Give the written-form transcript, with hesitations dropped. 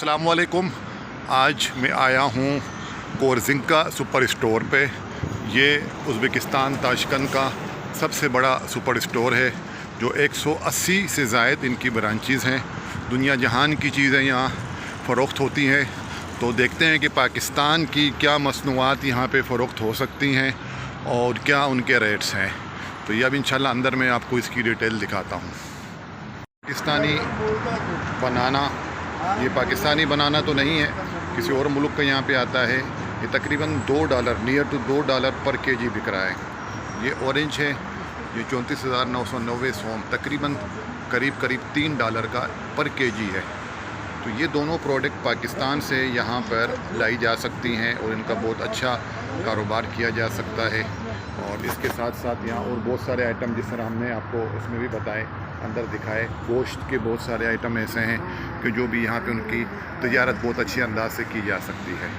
अस्सलाम वालेकुम। आज मैं आया हूँ कोरजिंका सुपर स्टोर पे। ये उज़्बेकिस्तान ताशकंद का सबसे बड़ा सुपर स्टोर है जो 180 से ज़ायद इनकी ब्रांचेज़ हैं। दुनिया जहान की चीज़ें यहाँ फ़रोख्त होती हैं। तो देखते हैं कि पाकिस्तान की क्या मसनूआत यहाँ पे फ़रोख्त हो सकती हैं और क्या उनके रेट्स हैं। तो ये अब इंशाल्लाह अंदर मैं आपको इसकी डिटेल दिखाता हूँ। पाकिस्तानी बनाना, ये पाकिस्तानी बनाना तो नहीं है, किसी और मुल्क का यहाँ पे आता है। ये तकरीबन $2 नियर टू $2 पर केजी बिक रहा है। ये ऑरेंज है, ये 34,990 सोम, तकरीबन करीब $3 का पर केजी है। तो ये दोनों प्रोडक्ट पाकिस्तान से यहाँ पर लाई जा सकती हैं और इनका बहुत अच्छा कारोबार किया जा सकता है। और इसके साथ साथ यहाँ और बहुत सारे आइटम, जिस तरह हमने आपको उसमें भी बताए, अंदर दिखाए, गोश्त के बहुत सारे आइटम ऐसे हैं कि जो भी यहाँ पे उनकी तजारत बहुत अच्छे अंदाज से की जा सकती है।